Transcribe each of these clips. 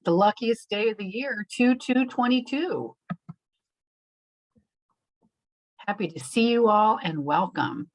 The luckiest day of the year, 2/2/22. Happy to see you all and welcome.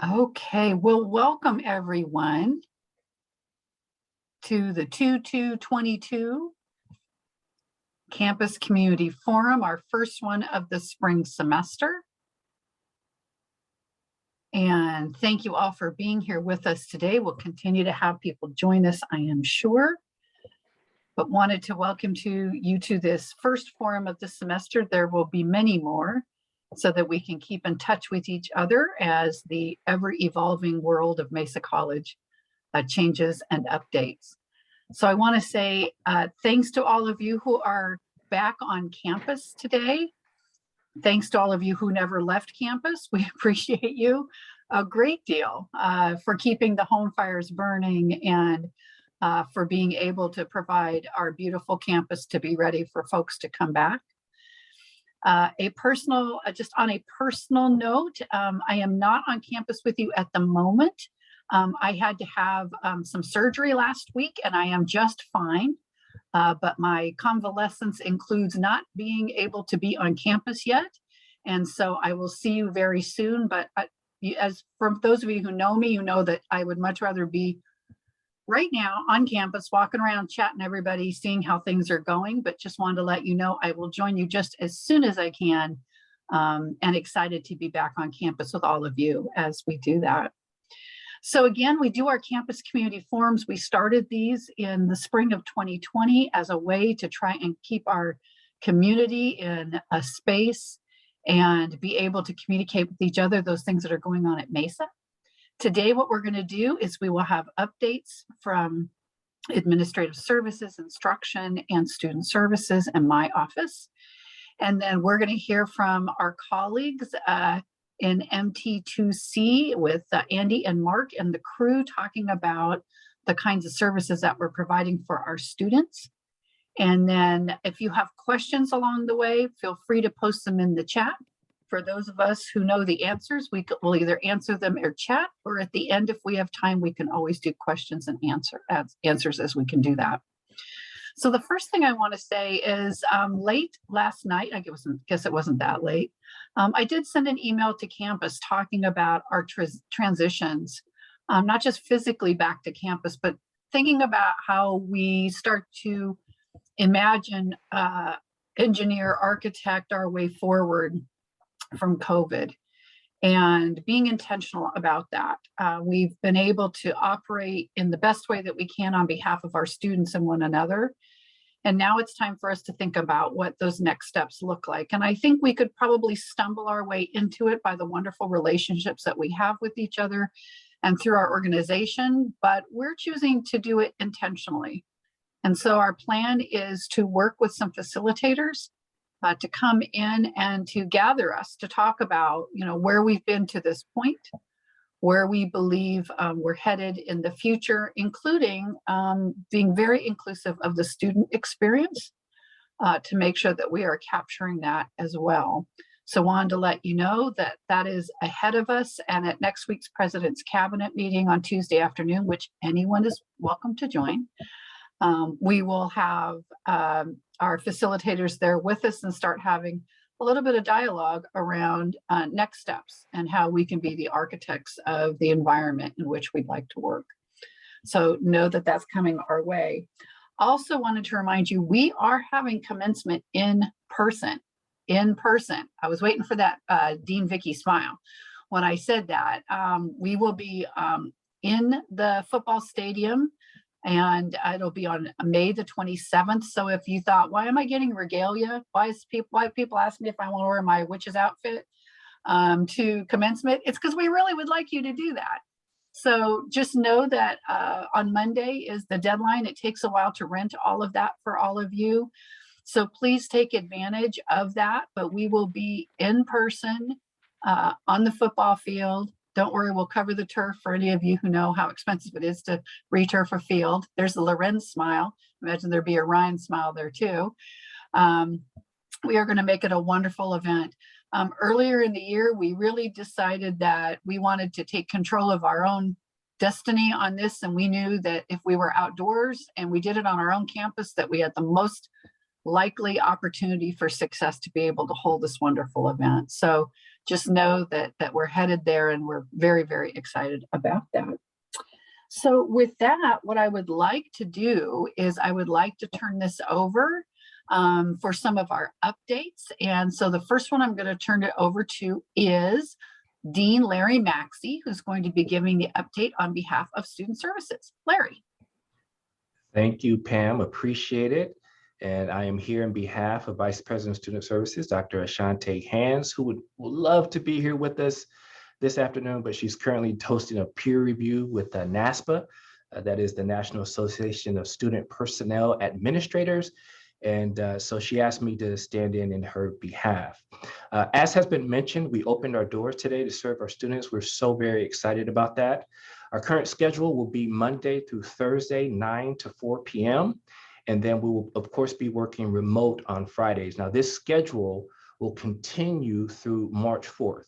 Okay, well, welcome everyone to the 2/2/22 Campus Community Forum, our first one of the spring semester. And thank you all for being here with us today. We'll continue to have people join us, I am sure. But wanted to welcome you to this first forum of the semester. There will be many more, so that we can keep in touch with each other as the ever-evolving world of Mesa College changes and updates. So I want to say thanks to all of you who are back on campus today. Thanks to all of you who never left campus. We appreciate you a great deal for keeping the home fires burning and for being able to provide our beautiful campus to be ready for folks to come back. Just on a personal note, I am not on campus with you at the moment. I had to have some surgery last week and I am just fine. But my convalescence includes not being able to be on campus yet. And so I will see you very soon. But as for those of you who know me, you know that I would much rather be right now on campus, walking around, chatting everybody, seeing how things are going, but just wanted to let you know I will join you just as soon as I can, and excited to be back on campus with all of you as we do that. So again, we do our campus community forums. We started these in the spring of 2020 as a way to try and keep our community in a space and be able to communicate with each other those things that are going on at Mesa. Today, what we're going to do is we will have updates from administrative services, instruction, and student services in my office. And then we're going to hear from our colleagues in MT2C with Andy and Mark and the crew talking about the kinds of services that we're providing for our students. And then if you have questions along the way, feel free to post them in the chat. For those of us who know the answers, we'll either answer them or chat, or at the end, if we have time, we can always do questions and answers as we can do that. So the first thing I want to say is late last night, I guess it wasn't that late, I did send an email to campus talking about our transitions, not just physically back to campus, but thinking about how we start to imagine, engineer, architect our way forward from COVID and being intentional about that. We've been able to operate in the best way that we can on behalf of our students and one another. And now it's time for us to think about what those next steps look like. And I think we could probably stumble our way into it by the wonderful relationships that we have with each other and through our organization, but we're choosing to do it intentionally. And so our plan is to work with some facilitators to come in and to gather us to talk about, where we've been to this point, where we believe we're headed in the future, including being very inclusive of the student experience to make sure that we are capturing that as well. So wanted to let you know that that is ahead of us, and at next week's President's Cabinet meeting on Tuesday afternoon, which anyone is welcome to join, we will have our facilitators there with us and start having a little bit of dialogue around next steps and how we can be the architects of the environment in which we'd like to work. So know that that's coming our way. Also wanted to remind you, we are having commencement in person in person. I was waiting for that Dean Vicky smile when I said that. We will be in the football stadium, and it'll be on May the 27th. So if you thought, why am I getting regalia? Why people ask me if I want to wear my witch's outfit to commencement? It's because we really would like you to do that. So just know that on Monday is the deadline. It takes a while to rent all of that for all of you. So please take advantage of that, but we will be in person on the football field. Don't worry, we'll cover the turf for any of you who know how expensive it is to returf a field. There's the Lorenze smile. Imagine there'd be a Ryan smile there too. We are going to make it a wonderful event. Earlier in the year, we really decided that we wanted to take control of our own destiny on this. And we knew that if we were outdoors and we did it on our own campus, that we had the most likely opportunity for success to be able to hold this wonderful event. So just know that we're headed there, and we're very, very excited about that. So with that, what I would like to do is I would like to turn this over for some of our updates. And so the first one I'm going to turn it over to is Dean Larry Maxey, who's going to be giving the update on behalf of Student Services. Larry. Thank you, Pam. Appreciate it. And I am here on behalf of Vice President of Student Services, Dr. Ashante Hands, who would love to be here with us this afternoon, but she's currently hosting a peer review with NASPA, that is the National Association of Student Personnel Administrators. And so she asked me to stand in her behalf. As has been mentioned, we opened our doors today to serve our students. We're so very excited about that. Our current schedule will be Monday through Thursday, 9 to 4 p.m. And then we will, of course, be working remote on Fridays. Now, this schedule will continue through March 4th.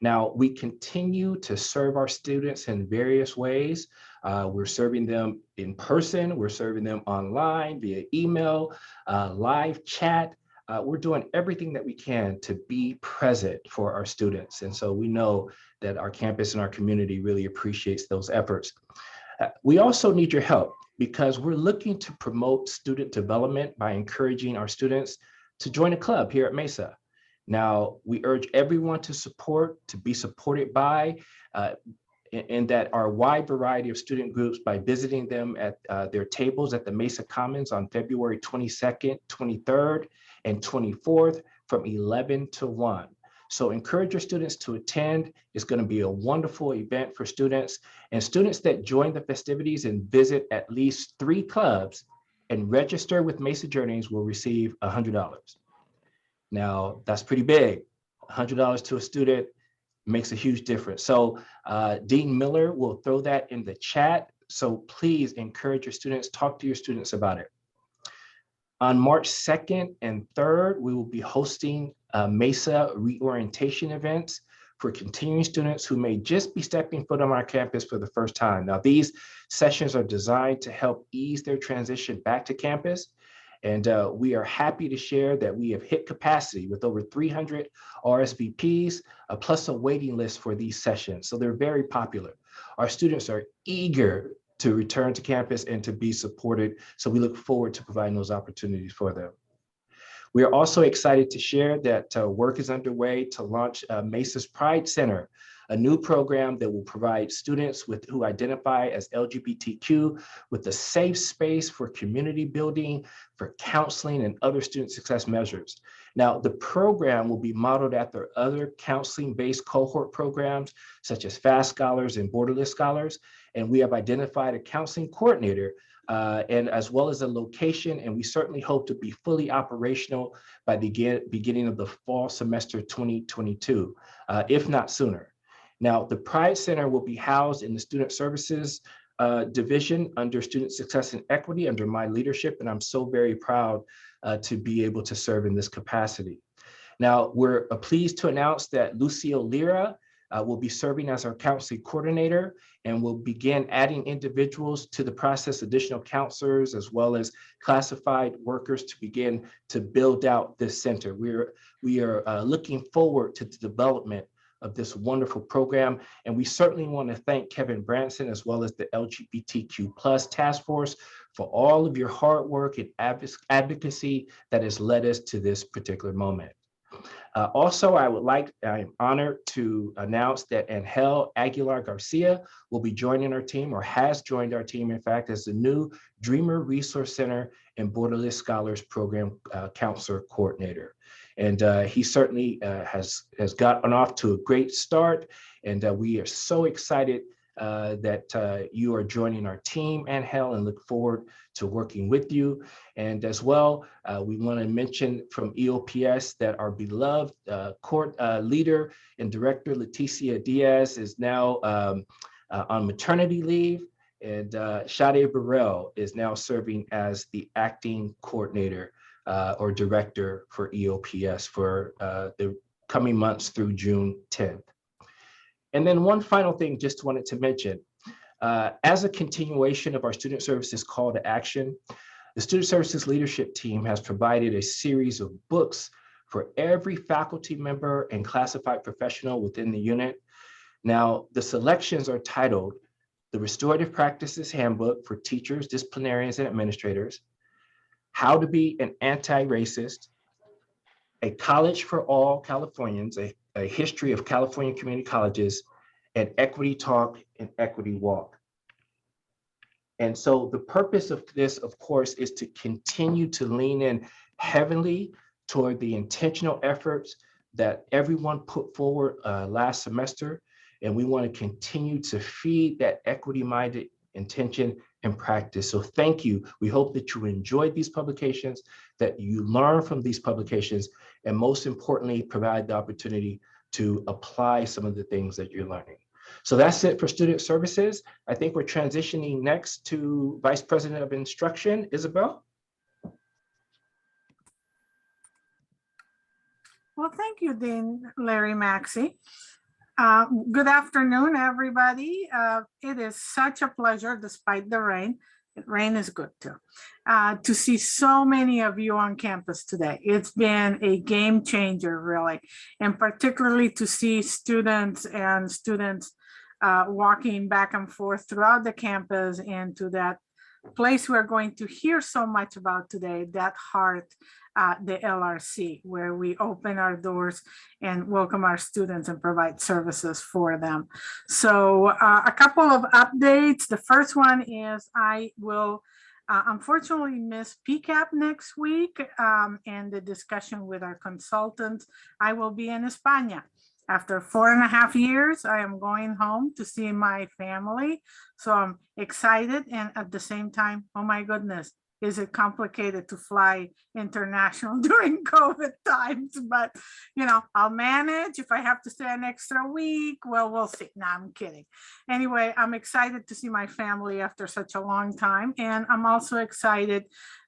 Now, we continue to serve our students in various ways. We're serving them in person. We're serving them online, via email, live chat. We're doing everything that we can to be present for our students. And so we know that our campus and our community really appreciates those efforts. We also need your help, because we're looking to promote student development by encouraging our students to join a club here at Mesa. Now, we urge everyone to be supported by, in that our wide variety of student groups by visiting them at their tables at the Mesa Commons on February 22nd, 23rd, and 24th from 11 to 1. So encourage your students to attend. It's going to be a wonderful event for students, and students that join the festivities and visit at least 3 clubs and register with Mesa Journeys will receive $100. Now, that's pretty big. $100 to a student makes a huge difference. So Dean Miller will throw that in the chat. So please encourage your students, talk to your students about it. On March 2nd and 3rd, we will be hosting Mesa reorientation events for continuing students who may just be stepping foot on our campus for the first time. Now, these sessions are designed to help ease their transition back to campus. And we are happy to share that we have hit capacity with over 300 RSVPs, plus a waiting list for these sessions. So they're very popular. Our students are eager to return to campus and to be supported. So we look forward to providing those opportunities for them. We are also excited to share that work is underway to launch Mesa's Pride Center, a new program that will provide students who identify as LGBTQ with a safe space for community building, for counseling, and other student success measures. Now, the program will be modeled after other counseling-based cohort programs, such as FAST Scholars and Borderless Scholars, and we have identified a counseling coordinator and as well as a location, and we certainly hope to be fully operational by the beginning of the fall semester 2022, if not sooner. Now, the Pride Center will be housed in the Student Services Division under Student Success and Equity under my leadership, and I'm so very proud to be able to serve in this capacity. Now, we're pleased to announce that Lucio Lira will be serving as our counseling coordinator, and will begin adding individuals to the process, additional counselors, as well as classified workers to begin to build out this center. We are looking forward to the development of this wonderful program. And we certainly want to thank Kevin Branson, as well as the LGBTQ+ task force, for all of your hard work and advocacy that has led us to this particular moment. Also, I am honored to announce that Angel Aguilar Garcia will be joining our team, or has joined our team, in fact, as the new Dreamer Resource Center and Borderless Scholars Program Counselor Coordinator. And he certainly has gotten off to a great start. And we are so excited that you are joining our team, Angel, and look forward to working with you. And as well, we want to mention from EOPS that our beloved court leader and director, Leticia Diaz, is now on maternity leave. And Shade Burrell is now serving as the acting coordinator or director for EOPS for the coming months through June 10th. And then one final thing just wanted to mention, as a continuation of our student services call to action, the student services leadership team has provided a series of books for every faculty member and classified professional within the unit. Now, the selections are titled The Restorative Practices Handbook for Teachers, Disciplinarians, and Administrators, How to Be an Anti-Racist, A College for All Californians, a History of California Community Colleges, and Equity Talk and Equity Walk. And so the purpose of this, of course, is to continue to lean in heavily toward the intentional efforts that everyone put forward last semester. And we want to continue to feed that equity-minded intention and practice. So thank you. We hope that you enjoyed these publications, that you learn from these publications, and most importantly, provide the opportunity to apply some of the things that you're learning. So that's it for student services. I think we're transitioning next to Vice President of Instruction, Isabel. Well, thank you, Dean Larry Maxey. Good afternoon, everybody. It is such a pleasure, despite the rain. Rain is good too, to see so many of you on campus today. It's been a game changer, really, and particularly to see students walking back and forth throughout the campus and to that place we're going to hear so much about today, that heart, the LRC, where we open our doors and welcome our students and provide services for them. So a couple of updates. The first one is I will unfortunately miss PCAP next week and the discussion with our consultants. I will be in España. After 4.5 years, I am going home to see my family. So I'm excited, and at the same time, oh my goodness, is it complicated to fly international during COVID times? But, you know, I'll manage. If I have to stay an extra week, well, we'll see. No, I'm kidding. Anyway, I'm excited to see my family after such a long time. And I'm also excited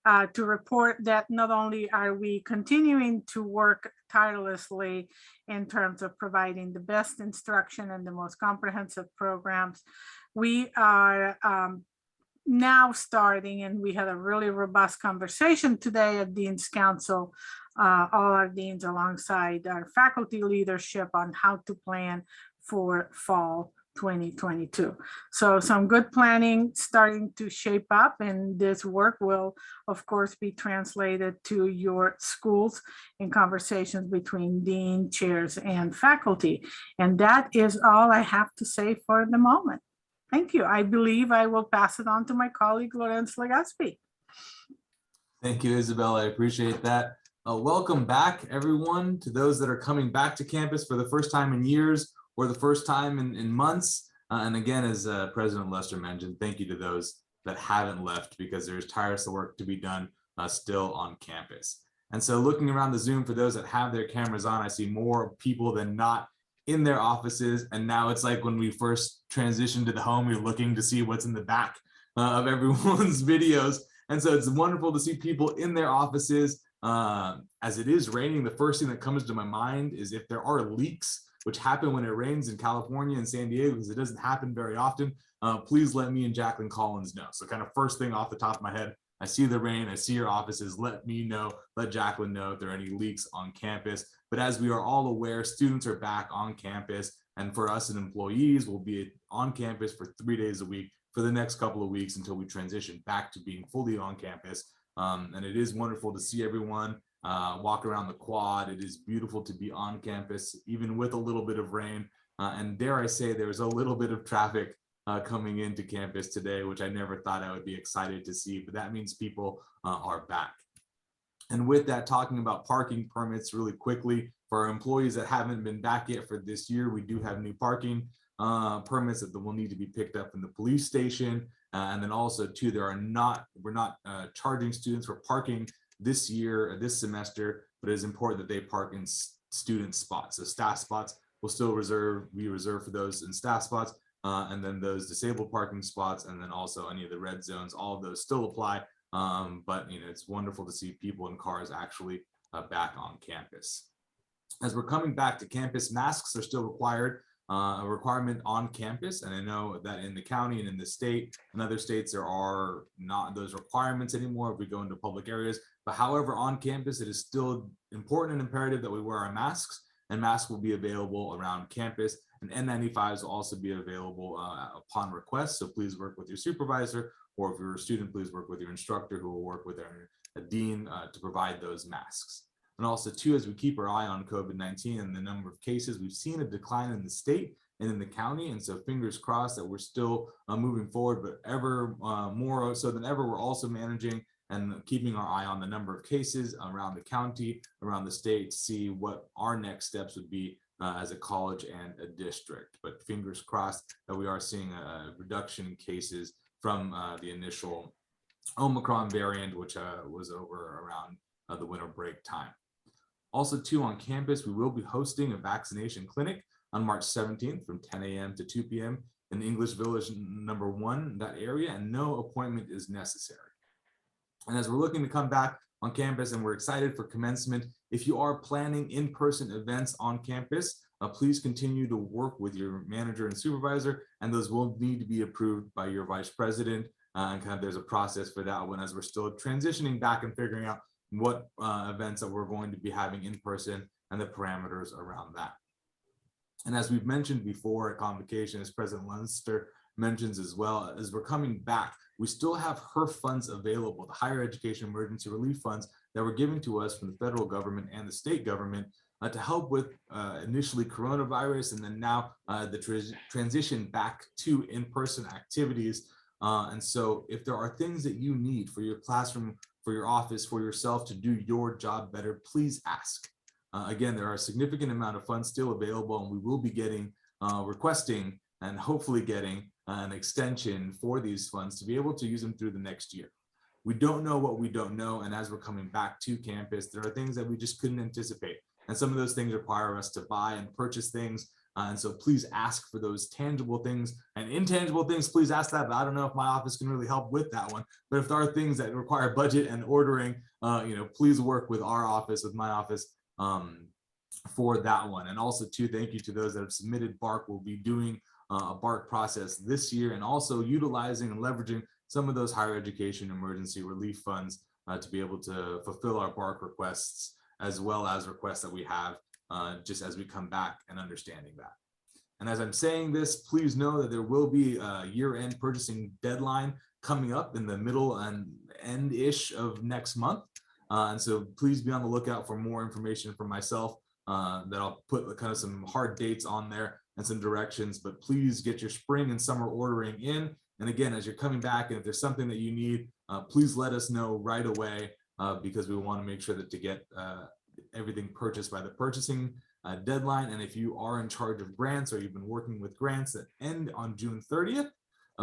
to report that not only are we continuing to work tirelessly in terms of providing the best instruction and the most comprehensive programs, we are now starting, and we had a really robust conversation today at Dean's Council, all our deans alongside our faculty leadership on how to plan for fall 2022. So some good planning starting to shape up, and this work will of course be translated to your schools in conversations between dean, chairs, and faculty. And that is all I have to say for the moment. Thank you. I believe I will pass it on to my colleague, Lorenze Legaspi. Thank you, Isabel. I appreciate that. Welcome back, everyone, to those that are coming back to campus for the first time in years or the first time in months. And again, as President Lester mentioned, thank you to those that haven't left, because there's tireless work to be done still on campus. And so looking around the Zoom, for those that have their cameras on, I see more people than not in their offices. And now it's like when we first transitioned to the home, you're looking to see what's in the back of everyone's videos. And so it's wonderful to see people in their offices. As it is raining, the first thing that comes to my mind is if there are leaks, which happen when it rains in California and San Diego, because it doesn't happen very often, please let me and Jacqueline Collins know. So kind of first thing off the top of my head, I see the rain, I see your offices, let me know, let Jacqueline know if there are any leaks on campus. But as we are all aware, students are back on campus, and for us and employees, we'll be on campus for 3 days a week for the next couple of weeks until we transition back to being fully on campus. And it is wonderful to see everyone. walk around the quad. It is beautiful to be on campus, even with a little bit of rain. And dare I say, there's a little bit of traffic coming into campus today, which I never thought I would be excited to see, but that means people are back. And with that, talking about parking permits really quickly, for our employees that haven't been back yet for this year, we do have new parking permits that will need to be picked up in the police station. And then also too, we're not charging students for parking this year, this semester, but it is important that they park in student spots. So staff spots will still be reserved for those in staff spots, and then those disabled parking spots, and then also any of the red zones, all of those still apply. But it's wonderful to see people in cars actually back on campus. As we're coming back to campus, masks are still required, a requirement on campus. And I know that in the county and in the state and other states, there are not those requirements anymore if we go into public areas. But however, on campus, it is still important and imperative that we wear our masks, and masks will be available around campus, and N95s will also be available upon request. So please work with your supervisor, or if you're a student, please work with your instructor, who will work with a dean to provide those masks. And also too, as we keep our eye on COVID-19 and the number of cases, we've seen a decline in the state and in the county. And so fingers crossed that we're still moving forward, but ever more so than ever, we're also managing and keeping our eye on the number of cases around the county, around the state, to see what our next steps would be as a college and a district. But fingers crossed that we are seeing a reduction in cases from the initial Omicron variant, which was over around the winter break time. Also too, on campus, we will be hosting a vaccination clinic on March 17th from 10 a.m. to 2 p.m. in English Village number 1, that area, and no appointment is necessary. And as we're looking to come back on campus and we're excited for commencement, if you are planning in-person events on campus, please continue to work with your manager and supervisor, and those will need to be approved by your vice president. And there's a process for that one as we're still transitioning back and figuring out what events that we're going to be having in person and the parameters around that. And as we've mentioned before at convocation, as President Lunster mentions as well, as we're coming back, we still have HERF funds available, the Higher Education Emergency Relief Funds that were given to us from the federal government and the state government to help with initially coronavirus, and then now the transition back to in-person activities. And so if there are things that you need for your classroom, for your office, for yourself to do your job better, please ask. Again, there are a significant amount of funds still available, and we will be getting, requesting, and hopefully getting an extension for these funds to be able to use them through the next year. We don't know what we don't know, and as we're coming back to campus, there are things that we just couldn't anticipate. And some of those things require us to buy and purchase things. And so please ask for those tangible things, and intangible things, please ask that, but I don't know if my office can really help with that one. But if there are things that require budget and ordering, please work with our office, with my office, for that one. And also too, thank you to those that have submitted BARC. We'll be doing a BARC process this year, and also utilizing and leveraging some of those higher education emergency relief funds to be able to fulfill our BARC requests, as well as requests that we have just as we come back and understanding that. And as I'm saying this, please know that there will be a year-end purchasing deadline coming up in the middle and end-ish of next month. And so please be on the lookout for more information from myself that I'll put kind of some hard dates on there and some directions, but please get your spring and summer ordering in. And again, as you're coming back, and if there's something that you need, please let us know right away, because we want to make sure that to get everything purchased by the purchasing deadline. And if you are in charge of grants, or you've been working with grants that end on June 30th,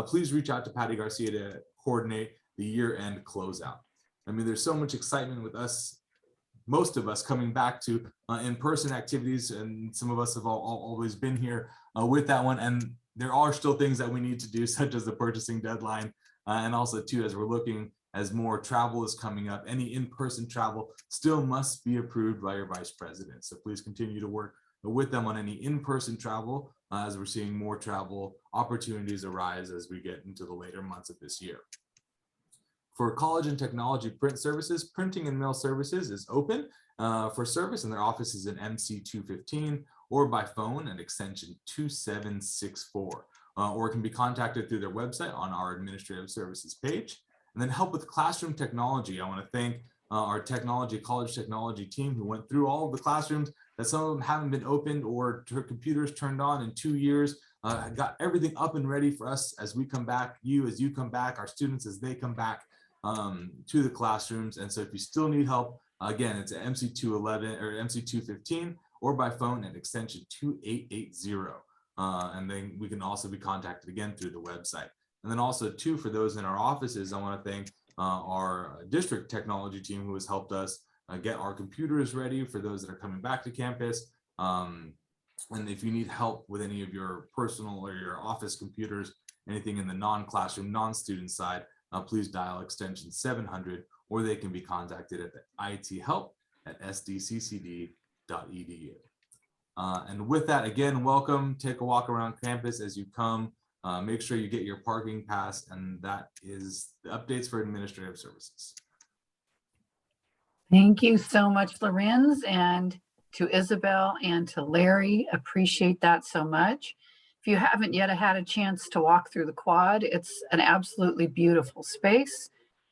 please reach out to Patty Garcia to coordinate the year-end closeout. I mean, there's so much excitement with us, most of us coming back to in-person activities, and some of us have always been here with that one. And there are still things that we need to do, such as the purchasing deadline. And also too, as we're looking, as more travel is coming up, any in-person travel still must be approved by your vice president. So please continue to work with them on any in-person travel, as we're seeing more travel opportunities arise as we get into the later months of this year. For college and technology print services, printing and mail services is open for service, and their office is in MC 215, or by phone at extension 2764, or it can be contacted through their website on our administrative services page. And then help with classroom technology. I want to thank our college technology team who went through all of the classrooms that some of them haven't been opened or computers turned on in 2 years, got everything up and ready for us as we come back, as you come back, our students as they come back to the classrooms. And so if you still need help, again, it's at MC211 or MC215 or by phone at extension 2880. And then we can also be contacted again through the website. And then also too, for those in our offices, I want to thank our district technology team who has helped us get our computers ready for those that are coming back to campus. And if you need help with any of your personal or your office computers, anything in the non-classroom, non-student side, please dial extension 700, or they can be contacted at the ithelp@sdccd.edu. And with that, again, welcome. Take a walk around campus as you come. Make sure you get your parking pass, and that is the updates for administrative services. Thank you so much, Lorenze, and to Isabel and to Larry. Appreciate that so much. If you haven't yet had a chance to walk through the quad, it's an absolutely beautiful space.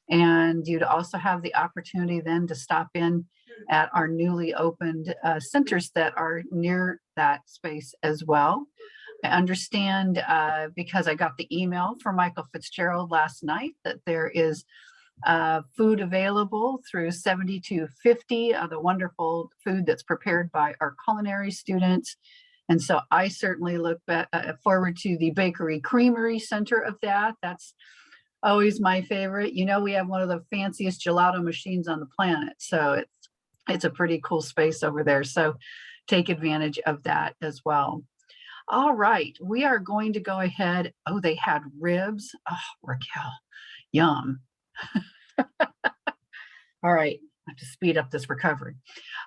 And you'd also have the opportunity then to stop in at our newly opened centers that are near that space as well. I understand because I got the email from Michael Fitzgerald last night that there is food available through 7250, the wonderful food that's prepared by our culinary students. And so I certainly look forward to the bakery creamery center of that. That's always my favorite. You know, we have one of the fanciest gelato machines on the planet. So it's a pretty cool space over there. So take advantage of that as well. All right, we are going to go ahead. Oh, they had ribs. Oh, Raquel, yum. All right, I have to speed up this recovery.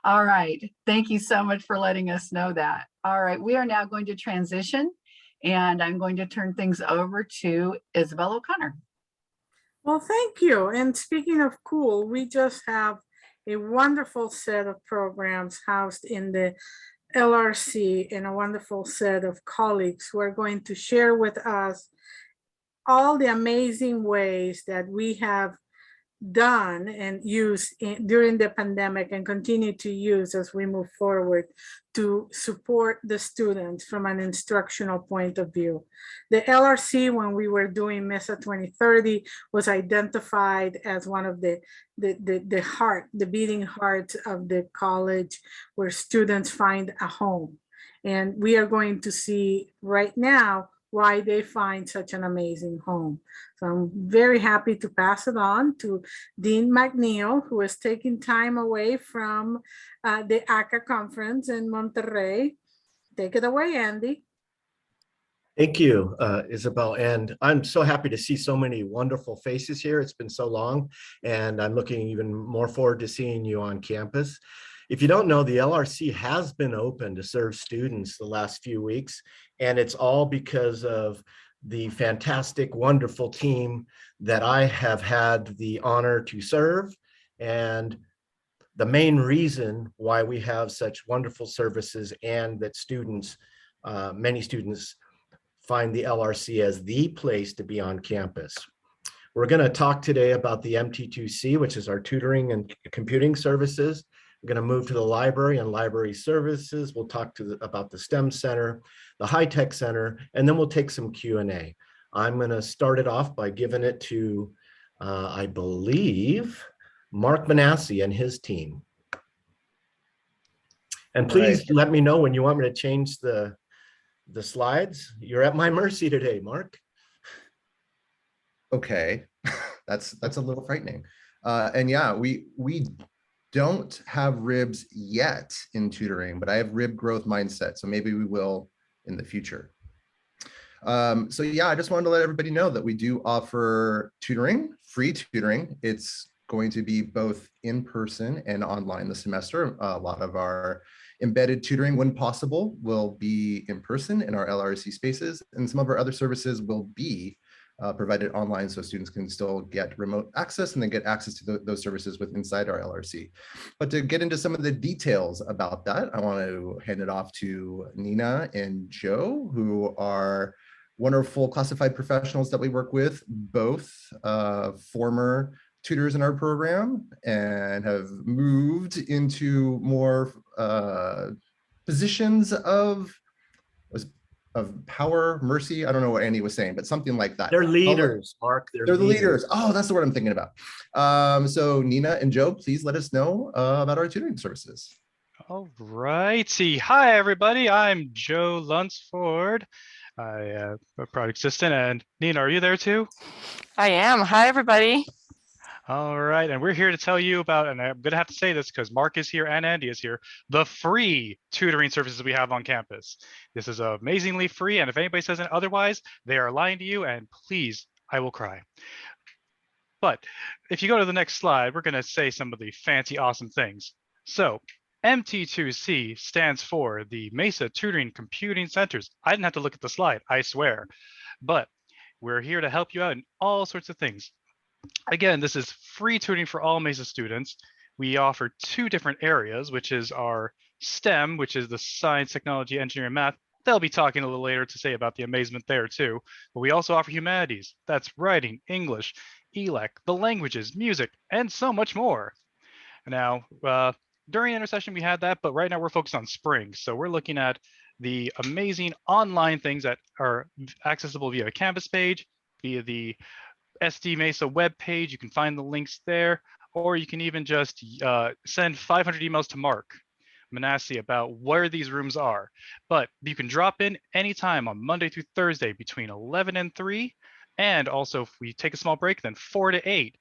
All right, thank you so much for letting us know that. All right, we are now going to transition, and I'm going to turn things over to Isabel O'Connor. Well, thank you. And speaking of cool, we just have a wonderful set of programs housed in the LRC and a wonderful set of colleagues who are going to share with us all the amazing ways that we have done and used during the pandemic and continue to use as we move forward to support the students from an instructional point of view. The LRC, when we were doing Mesa 2030, was identified as one of the beating heart of the college where students find a home. And we are going to see right now why they find such an amazing home. So I'm very happy to pass it on to Dean McNeil, who is taking time away from the ACA conference in Monterrey. Take it away, Andy. Thank you, Isabel. And I'm so happy to see so many wonderful faces here. It's been so long, and I'm looking even more forward to seeing you on campus. If you don't know, the LRC has been open to serve students the last few weeks, and it's all because of the fantastic, wonderful team that I have had the honor to serve. And the main reason why we have such wonderful services and that students, many students, find the LRC as the place to be on campus. We're going to talk today about the MT2C, which is our tutoring and computing services. We're going to move to the library and library services. We'll talk about the STEM Center, the High Tech Center, and then we'll take some Q&A. I'm going to start it off by giving it to, I believe, Mark Manassi and his team. And please let me know when you want me to change the slides. You're at my mercy today, Mark. Okay, that's a little frightening. And yeah, we don't have ribs yet in tutoring, but I have rib growth mindset, so maybe we will in the future. So yeah, I just wanted to let everybody know that we do offer tutoring, free tutoring. It's going to be both in person and online this semester. A lot of our embedded tutoring, when possible, will be in person in our LRC spaces, and some of our other services will be provided online so students can still get remote access and then get access to those services with inside our LRC. But to get into some of the details about that, I want to hand it off to Nina and Joe, who are wonderful classified professionals that we work with, both former tutors in our program and have moved into more positions of power, mercy. I don't know what Andy was saying, but something like that. They're leaders, Mark. They're the leaders. Oh, that's the word I'm thinking about. So Nina and Joe, please let us know about our tutoring services. All righty. Hi, everybody. I'm Joe Lunsford. I am a product assistant. And Nina, are you there too? I am. Hi, everybody. All right. And we're here to tell you about, and I'm going to have to say this because Mark is here and Andy is here, the free tutoring services we have on campus. This is amazingly free. And if anybody says otherwise, they are lying to you. And please, I will cry. But if you go to the next slide, we're going to say some of the fancy, awesome things. So MT2C stands for the Mesa Tutoring Computing Centers. I didn't have to look at the slide, I swear. But we're here to help you out in all sorts of things. Again, this is free tutoring for all Mesa students. We offer 2 different areas, which is our STEM, which is the science, technology, engineering, math. They'll be talking a little later to say about the amazement there too. But we also offer humanities. That's writing, English, ELEC, the languages, music, and so much more. Now, during intersession, we had that, but right now we're focused on spring. So we're looking at the amazing online things that are accessible via a campus page, via the SD Mesa web page. You can find the links there, or you can even just send 500 emails to Mark Manassi about where these rooms are. But you can drop in anytime on Monday through Thursday between 11 and 3. And also, if we take a small break, then 4 to 8.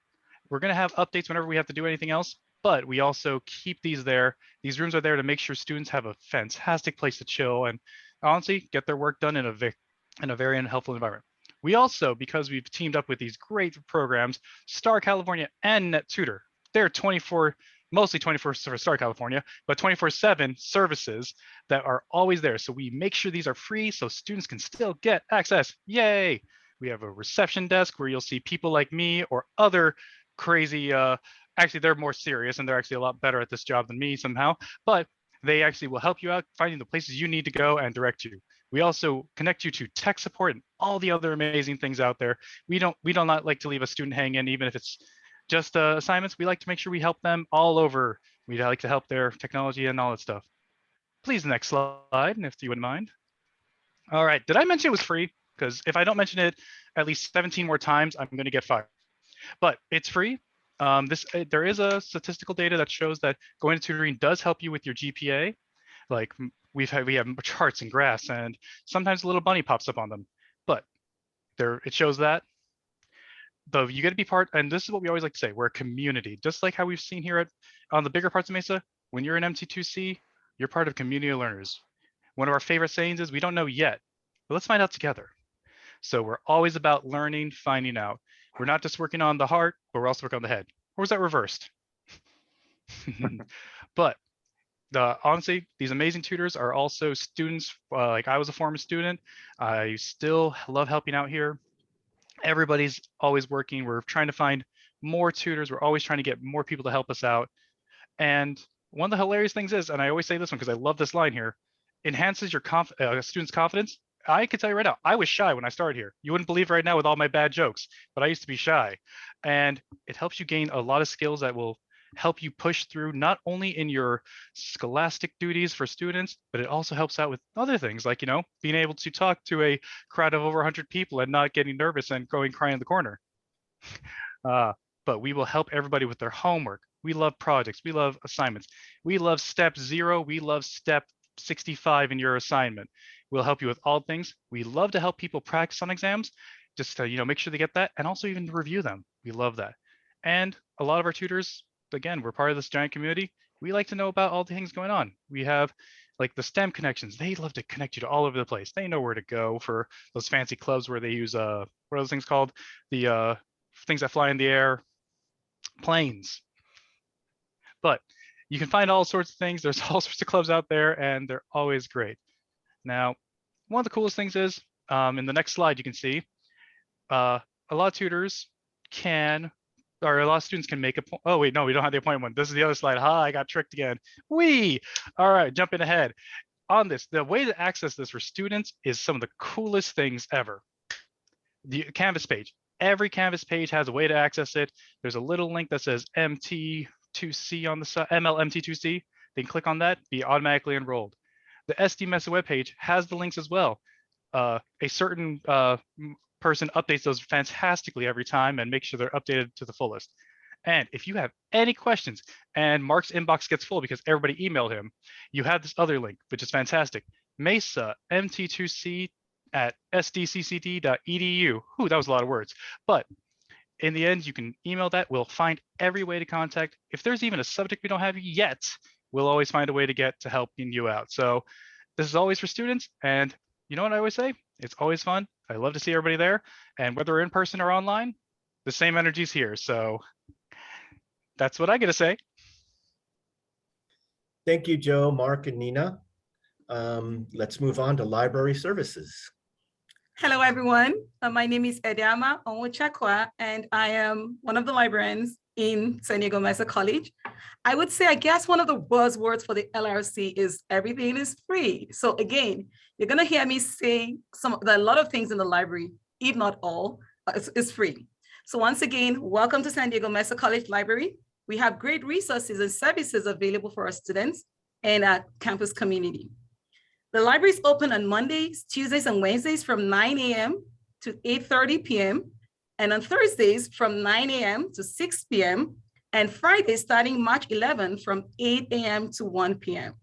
We're going to have updates whenever we have to do anything else, but we also keep these there. These rooms are there to make sure students have a fantastic place to chill and honestly get their work done in a very helpful environment. We also, because we've teamed up with these great programs, Star California and NetTutor, they're mostly 24 for Star California, but 24/7 services that are always there. So we make sure these are free so students can still get access. Yay! We have a reception desk where you'll see people like me or other crazy, actually they're more serious and they're actually a lot better at this job than me somehow, but they actually will help you out finding the places you need to go and direct you. We also connect you to tech support and all the other amazing things out there. We don't not like to leave a student hanging, even if it's just assignments. We like to make sure we help them all over. We like to help their technology and all that stuff. Please, next slide, if you wouldn't mind. All right, did I mention it was free? Because if I don't mention it at least 17 more times, I'm going to get fired. But it's free. There is a statistical data that shows that going to tutoring does help you with your GPA. Like we have charts and graphs, and sometimes a little bunny pops up on them. But it shows that. Though you get to be part, and this is what we always like to say, we're a community. Just like how we've seen here on the bigger parts of Mesa, when you're in MT2C, you're part of community of learners. One of our favorite sayings is, we don't know yet, but let's find out together. So we're always about learning, finding out. We're not just working on the heart, but we're also working on the head. Or was that reversed? But honestly, these amazing tutors are also students. Like I was a former student. I still love helping out here. Everybody's always working. We're trying to find more tutors. We're always trying to get more people to help us out. And one of the hilarious things is, and I always say this one because I love this line here, enhances your students' confidence. I can tell you right now, I was shy when I started here. You wouldn't believe right now with all my bad jokes, but I used to be shy. And it helps you gain a lot of skills that will help you push through, not only in your scholastic duties for students, but it also helps out with other things like, being able to talk to a crowd of over 100 people and not getting nervous and going crying in the corner. But we will help everybody with their homework. We love projects. We love assignments. We love step 0. We love step 65 in your assignment. We'll help you with all things. We love to help people practice on exams, just to make sure they get that, and also even to review them. We love that. And a lot of our tutors, again, we're part of this giant community. We like to know about all the things going on. We have like the STEM connections. They love to connect you to all over the place. They know where to go for those fancy clubs where they use what are those things called? The things that fly in the air, planes. But you can find all sorts of things. There's all sorts of clubs out there, and they're always great. Now, one of the coolest things is, in the next slide, you can see a lot of tutors can, or a lot of students can make a point. Oh, wait, no, we don't have the appointment one. This is the other slide. I got tricked again. All right, jumping ahead. On this, the way to access this for students is some of the coolest things ever. The Canvas page. Every Canvas page has a way to access it. There's a little link that says MT2C on the side, MLMT2C. They can click on that, be automatically enrolled. The SD Mesa webpage has the links as well. A certain person updates those fantastically every time and makes sure they're updated to the fullest. And if you have any questions and Mark's inbox gets full because everybody emailed him, you have this other link, which is fantastic. Mesa MT2C at sdccd.edu. Ooh, that was a lot of words. But in the end, you can email that. We'll find every way to contact. If there's even a subject we don't have yet, we'll always find a way to get to helping you out. So this is always for students. And you know what I always say? It's always fun. I love to see everybody there. And whether in person or online, the same energy's here. So that's what I get to say. Thank you, Joe, Mark, and Nina. Let's move on to library services. Hello, everyone. My name is Ediama Onwuchakwa, and I am one of the librarians in San Diego Mesa College. I would say, I guess one of the buzzwords for the LRC is everything is free. So again, you're gonna hear me say a lot of things in the library, if not all, is free. So once again, welcome to San Diego Mesa College Library. We have great resources and services available for our students and our campus community. The library is open on Mondays, Tuesdays, and Wednesdays from 9 a.m. to 8:30 p.m. and on Thursdays from 9 a.m. to 6 p.m. and Fridays starting March 11 from 8 a.m. to 1 p.m.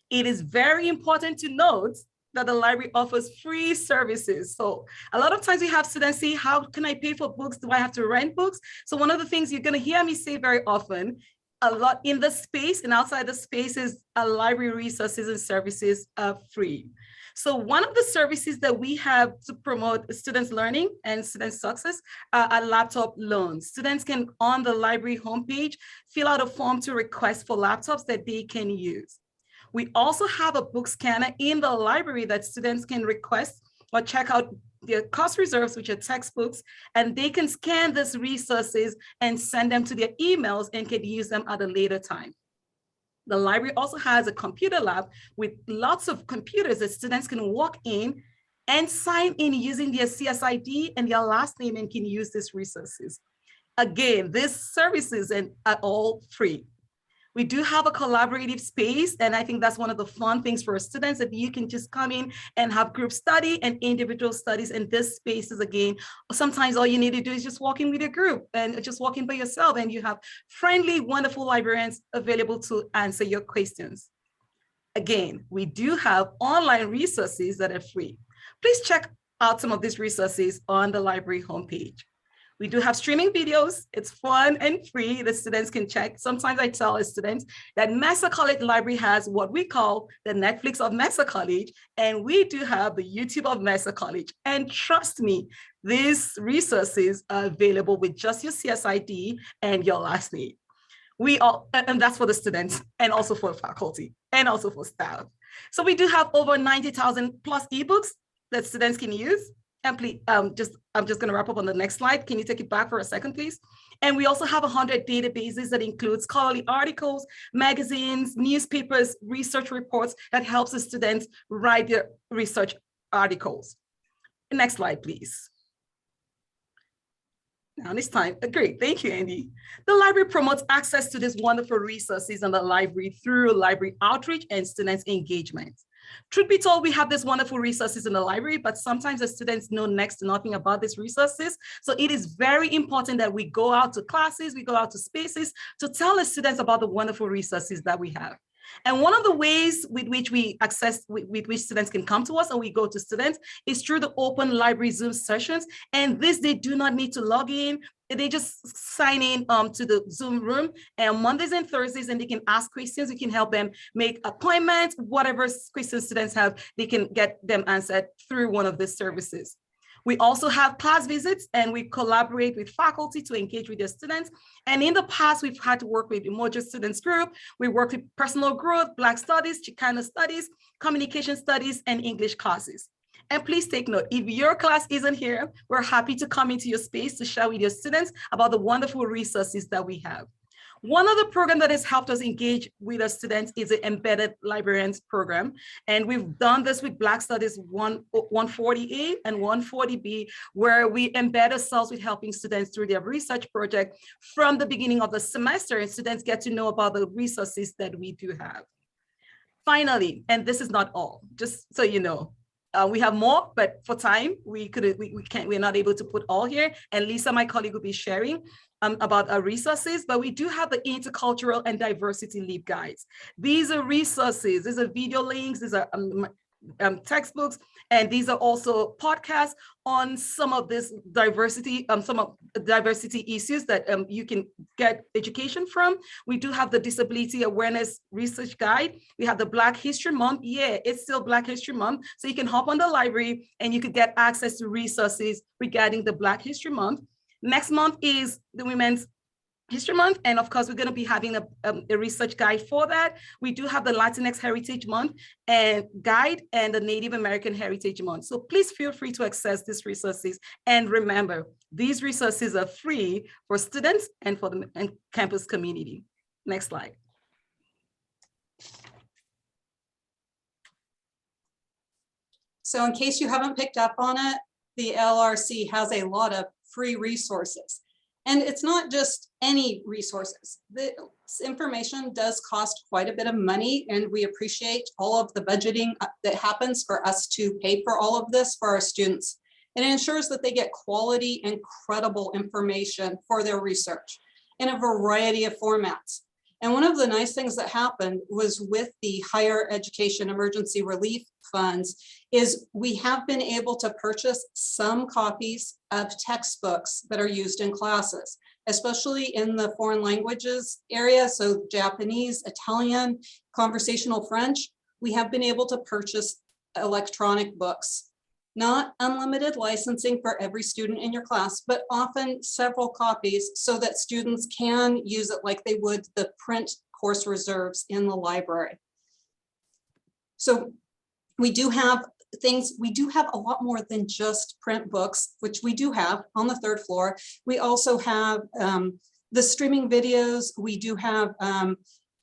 It is very important to note that the library offers free services. So a lot of times we have students say, how can I pay for books? Do I have to rent books? So one of the things you're gonna hear me say very often, a lot in the space and outside the space is library resources and services are free. So one of the services that we have to promote students' learning and student success are laptop loans. Students can, on the library homepage, fill out a form to request for laptops that they can use. We also have a book scanner in the library that students can request or check out their cost reserves, which are textbooks, and they can scan these resources and send them to their emails and can use them at a later time. The library also has a computer lab with lots of computers that students can walk in and sign in using their CSID and their last name and can use these resources. Again, these services are all free. We do have a collaborative space, and I think that's one of the fun things for students, that you can just come in and have group study and individual studies in this spaces. Again, sometimes all you need to do is just walk in with your group and just walk in by yourself, and you have friendly, wonderful librarians available to answer your questions. Again, we do have online resources that are free. Please check out some of these resources on the library homepage. We do have streaming videos. It's fun and free. The students can check. Sometimes I tell the students that Mesa College Library has what we call the Netflix of Mesa College, and we do have the YouTube of Mesa College. And trust me, these resources are available with just your CSID and your last name. And that's for the students and also for the faculty and also for staff. So we do have over 90,000 plus ebooks that students can use. And please, I'm just going to wrap up on the next slide. Can you take it back for a second, please? And we also have 100 databases that includes scholarly articles, magazines, newspapers, research reports that helps the students write their research articles. Next slide, please. Now this time, great, thank you, Andy. The library promotes access to these wonderful resources in the library through library outreach and students' engagement. Truth be told, we have these wonderful resources in the library, but sometimes the students know next to nothing about these resources. So it is very important that we go out to classes, we go out to spaces to tell the students about the wonderful resources that we have. And one of the ways with which we access, with which students can come to us and we go to students is through the open library Zoom sessions. And this, they do not need to log in. They just sign in to the Zoom room and Mondays and Thursdays, and they can ask questions. We can help them make appointments, whatever questions students have, they can get them answered through one of these services. We also have class visits, and we collaborate with faculty to engage with their students. And in the past, we've had to work with Emoji Students Group. We work with personal growth, Black Studies, Chicana Studies, Communication Studies, and English classes. And please take note, if your class isn't here, we're happy to come into your space to share with your students about the wonderful resources that we have. One of the programs that has helped us engage with our students is the Embedded Librarians program. And we've done this with Black Studies 140A and 140B, where we embed ourselves with helping students through their research project from the beginning of the semester, and students get to know about the resources that we do have. Finally, and this is not all, just so you know, we have more, but for time, we're not able to put all here. And Lisa, my colleague, will be sharing about our resources, but we do have the intercultural and diversity leap guides. These are resources, these are video links, these are textbooks, and these are also podcasts on some of this diversity, issues that you can get education from. We do have the Disability Awareness Research Guide. We have the Black History Month. Yeah, it's still Black History Month. So you can hop on the library and you could get access to resources regarding the Black History Month. Next month is the Women's History Month. And of course, we're going to be having a research guide for that. We do have the Latinx Heritage Month and guide and the Native American Heritage Month. So please feel free to access these resources. And remember, these resources are free for students and for the campus community. Next slide. So in case you haven't picked up on it, the LRC has a lot of free resources. And it's not just any resources. This information does cost quite a bit of money, and we appreciate all of the budgeting that happens for us to pay for all of this for our students. And it ensures that they get quality and credible information for their research in a variety of formats. And one of the nice things that happened was with the Higher Education Emergency Relief Funds is we have been able to purchase some copies of textbooks that are used in classes, especially in the foreign languages area. So Japanese, Italian, conversational French, we have been able to purchase electronic books. Not unlimited licensing for every student in your class, but often several copies so that students can use it like they would the print course reserves in the library. So we do have things, we do have a lot more than just print books, which we do have on the third floor. We also have the streaming videos. We do have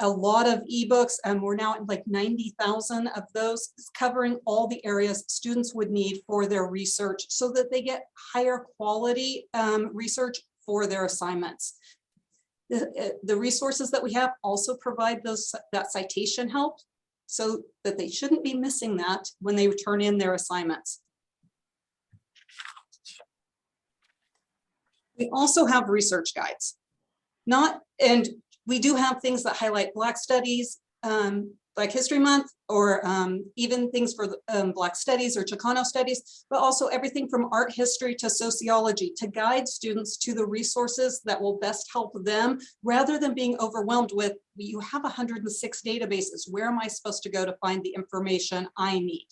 a lot of ebooks, and we're now at like 90,000 of those, covering all the areas students would need for their research so that they get higher quality research for their assignments. The resources that we have also provide that citation help so that they shouldn't be missing that when they turn in their assignments. We also have research guides. We do have things that highlight Black Studies, Black History Month, or even things for Black Studies or Chicano Studies, but also everything from art history to sociology to guide students to the resources that will best help them rather than being overwhelmed with, you have 106 databases. Where am I supposed to go to find the information I need?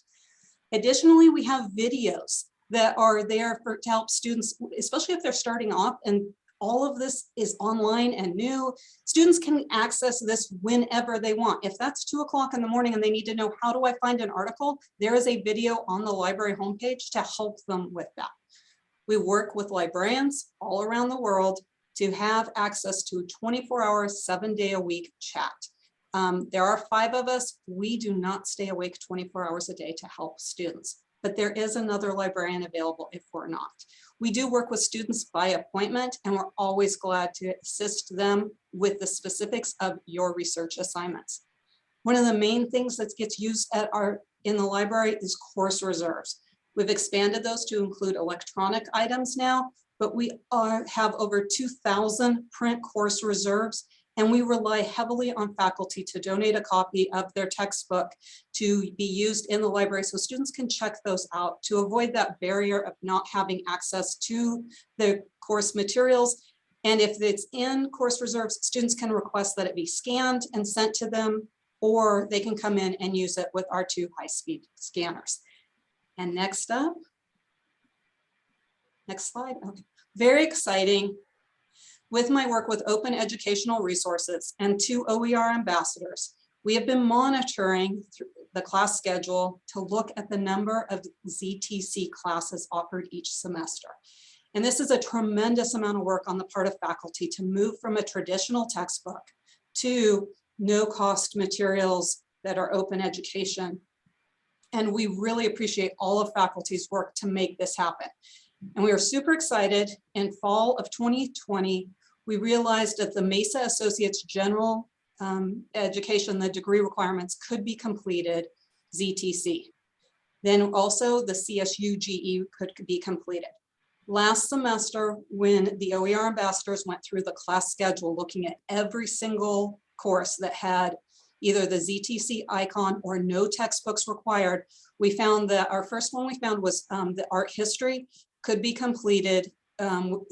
Additionally, we have videos that are there to help students, especially if they're starting off, and all of this is online and new. Students can access this whenever they want. If that's 2 o'clock in the morning and they need to know, how do I find an article? There is a video on the library homepage to help them with that. We work with librarians all around the world to have access to 24-hour, 7-day-a-week chat. There are 5 of us. We do not stay awake 24 hours a day to help students, but there is another librarian available if we're not. We do work with students by appointment, and we're always glad to assist them with the specifics of your research assignments. One of the main things that gets used in the library is course reserves. We've expanded those to include electronic items now, but we have over 2,000 print course reserves, and we rely heavily on faculty to donate a copy of their textbook to be used in the library so students can check those out to avoid that barrier of not having access to the course materials. And if it's in course reserves, students can request that it be scanned and sent to them, or they can come in and use it with our 2 high-speed scanners. And next up, next slide. Okay. Very exciting. With my work with Open Educational Resources and 2 OER ambassadors, we have been monitoring the class schedule to look at the number of ZTC classes offered each semester. And this is a tremendous amount of work on the part of faculty to move from a traditional textbook to no-cost materials that are open education. And we really appreciate all of faculty's work to make this happen. And we are super excited. In fall of 2020, we realized that the Mesa Associates General Education, the degree requirements could be completed ZTC. Then also the CSU GE could be completed. Last semester, when the OER ambassadors went through the class schedule, looking at every single course that had either the ZTC icon or no textbooks required, we found that our first one we found was the art history could be completed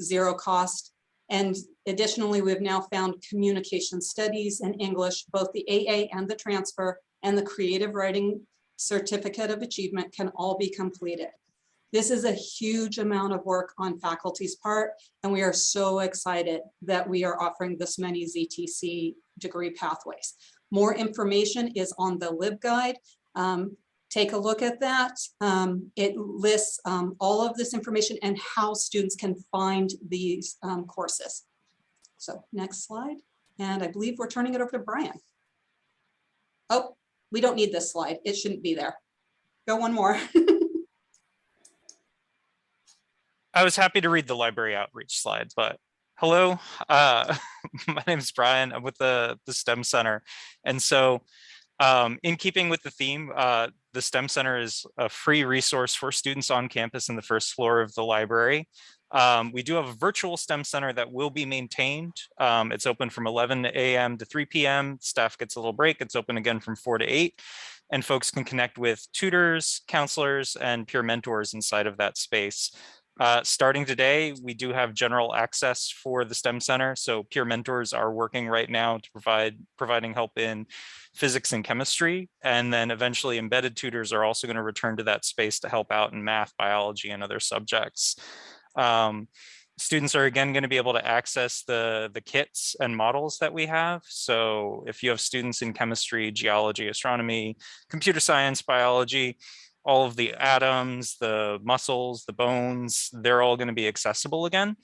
zero cost. And additionally, we've now found communication studies and English, both the AA and the transfer and the creative writing certificate of achievement can all be completed. This is a huge amount of work on faculty's part, and we are so excited that we are offering this many ZTC degree pathways. More information is on the LibGuide. Take a look at that. It lists all of this information and how students can find these courses. So next slide. And I believe we're turning it over to Brian. Oh, we don't need this slide. It shouldn't be there. Go one more. I was happy to read the library outreach slide, but hello, my name is Brian. I'm with the STEM Center. And so in keeping with the theme, the STEM Center is a free resource for students on campus in the first floor of the library. We do have a virtual STEM Center that will be maintained. It's open from 11 a.m. to 3 p.m. Staff gets a little break. It's open again from 4 to 8. And folks can connect with tutors, counselors, and peer mentors inside of that space. Starting today, we do have general access for the STEM Center. So peer mentors are working right now to providing help in physics and chemistry. And then eventually embedded tutors are also going to return to that space to help out in math, biology, and other subjects. Students are again going to be able to access the kits and models that we have. So if you have students in chemistry, geology, astronomy, computer science, biology, all of the atoms, the muscles, the bones, they're all going to be accessible again.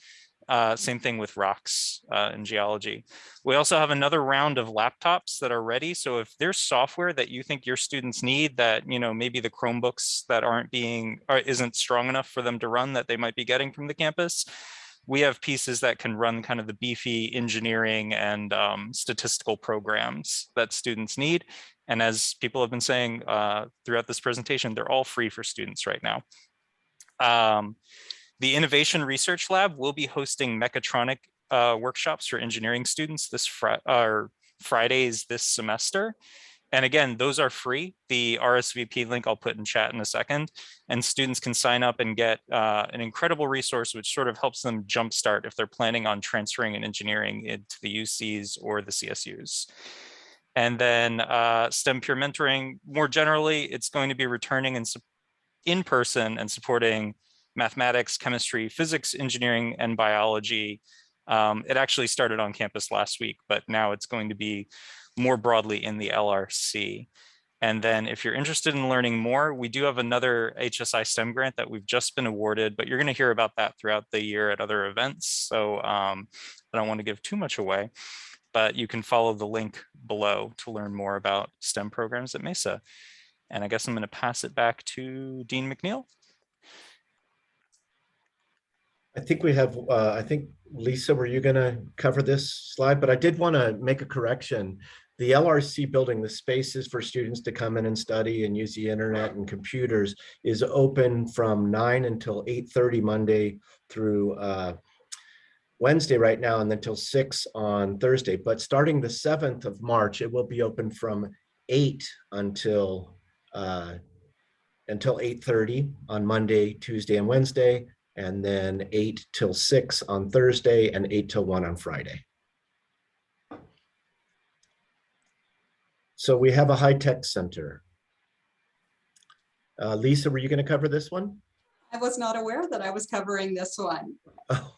Same thing with rocks in geology. We also have another round of laptops that are ready. So if there's software that you think your students need that, you know, maybe the Chromebooks that isn't strong enough for them to run that they might be getting from the campus, we have pieces that can run kind of the beefy engineering and statistical programs that students need. And as people have been saying throughout this presentation, they're all free for students right now. The Innovation Research Lab will be hosting mechatronic workshops for engineering students this Fridays this semester. And again, those are free. The RSVP link I'll put in chat in a second. And students can sign up and get an incredible resource, which sort of helps them jumpstart if they're planning on transferring in engineering into the UCs or the CSUs. And then STEM peer mentoring, more generally, it's going to be returning in person and supporting mathematics, chemistry, physics, engineering, and biology. It actually started on campus last week, but now it's going to be more broadly in the LRC. And then if you're interested in learning more, we do have another HSI STEM grant that we've just been awarded, but you're going to hear about that throughout the year at other events. So I don't want to give too much away, but you can follow the link below to learn more about STEM programs at Mesa. And I guess I'm going to pass it back to Dean McNeil. I think we have, I think, Lisa, were you going to cover this slide? But I did want to make a correction. The LRC building, the spaces for students to come in and study and use the internet and computers, is open from 9 until 8:30 Monday through Wednesday right now, and then till 6 on Thursday. But starting the 7th of March, it will be open from 8 until 8:30 on Monday, Tuesday, and Wednesday, and then 8 till 6 on Thursday, and 8 till 1 on Friday. So we have a high-tech center. Lisa, were you going to cover this one? I was not aware that I was covering this one. Oh.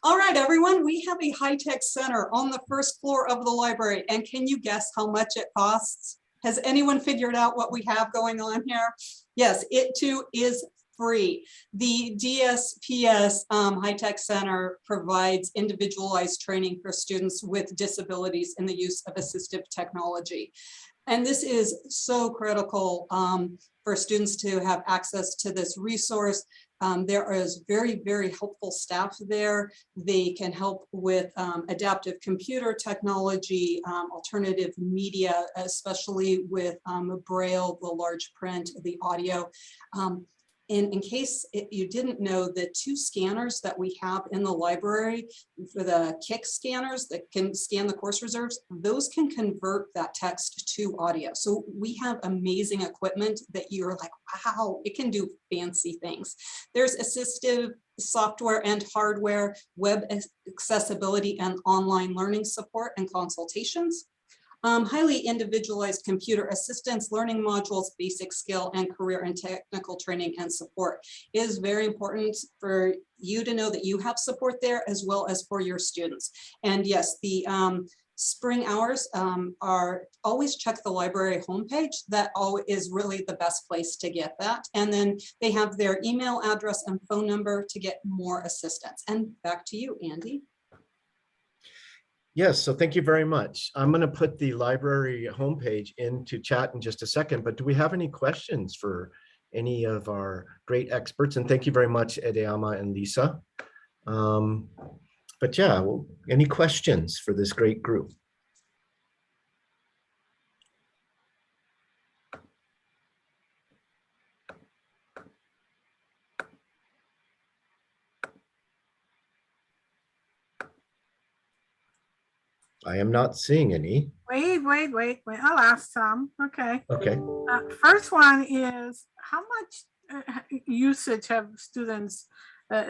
All right, everyone, we have a high-tech center on the first floor of the library. And can you guess how much it costs? Has anyone figured out what we have going on here? Yes, it too is free. The DSPS High Tech Center provides individualized training for students with disabilities in the use of assistive technology. And this is so critical for students to have access to this resource. There is very, very helpful staff there. They can help with adaptive computer technology, alternative media, especially with Braille, the large print, the audio. In case you didn't know, the 2 scanners that we have in the library for the KIC scanners that can scan the course reserves, those can convert that text to audio. So we have amazing equipment that you're like, wow, it can do fancy things. There's assistive software and hardware, web accessibility, and online learning support and consultations. Highly individualized computer assistance, learning modules, basic skill, and career and technical training and support. It is very important for you to know that you have support there, as well as for your students. And yes, the spring hours are always check the library homepage. That is really the best place to get that. And then they have their email address and phone number to get more assistance. And back to you, Andy. Yes, so thank you very much. I'm going to put the library homepage into chat in just a second, but do we have any questions for any of our great experts? And thank you very much, Ediama and Lisa. But yeah, well, any questions for this great group? I am not seeing any. Wait. I'll ask some. Okay. Okay. First one is, how much usage have students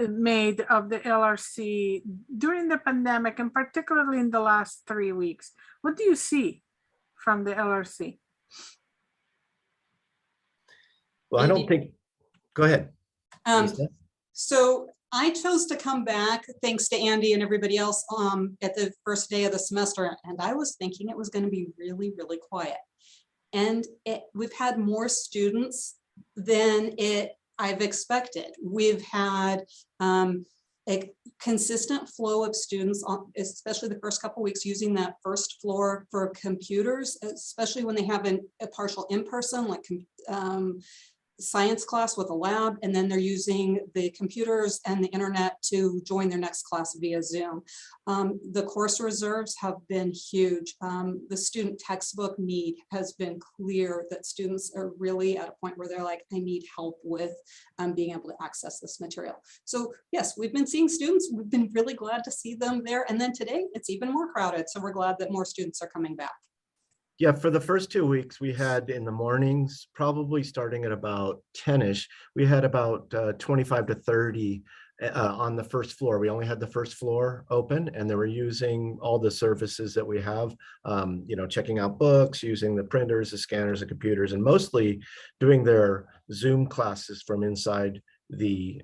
made of the LRC during the pandemic, and particularly in the last 3 weeks? What do you see from the LRC? Well, I don't think, go ahead. So I chose to come back, thanks to Andy and everybody else, at the first day of the semester, and I was thinking it was going to be really, really quiet. And we've had more students than I've expected. We've had a consistent flow of students, especially the first couple of weeks, using that first floor for computers, especially when they have a partial in-person, like science class with a lab, and then they're using the computers and the internet to join their next class via Zoom. The course reserves have been huge. The student textbook need has been clear that students are really at a point where they're like, I need help with being able to access this material. So yes, we've been seeing students. We've been really glad to see them there. And then today it's even more crowded. So we're glad that more students are coming back. Yeah, for the first 2 weeks, we had in the mornings, probably starting at about 10-ish, we had about 25 to 30 on the first floor. We only had the first floor open, and they were using all the services that we have, checking out books, using the printers, the scanners, the computers, and mostly doing their Zoom classes from inside the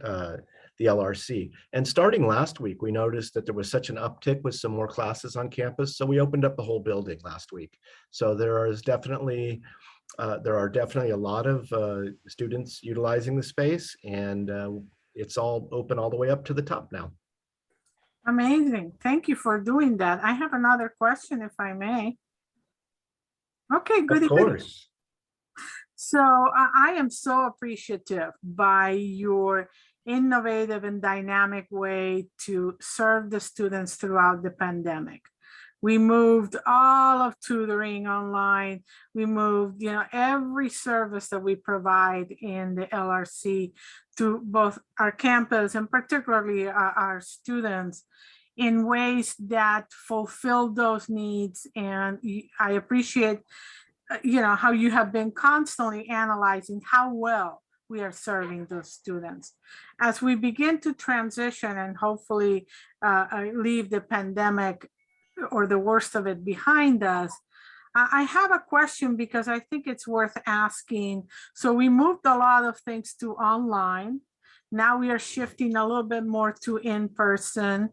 LRC. And starting last week, we noticed that there was such an uptick with some more classes on campus. So we opened up the whole building last week. So there are definitely a lot of students utilizing the space, and it's all open all the way up to the top now. Amazing. Thank you for doing that. I have another question, if I may. Okay, good. Of course. So I am so appreciative by your innovative and dynamic way to serve the students throughout the pandemic. We moved all of tutoring online. We moved, every service that we provide in the LRC to both our campus and particularly our students in ways that fulfill those needs. And I appreciate, how you have been constantly analyzing how well we are serving those students. As we begin to transition and hopefully leave the pandemic or the worst of it behind us, I have a question because I think it's worth asking. So we moved a lot of things to online. Now we are shifting a little bit more to in-person.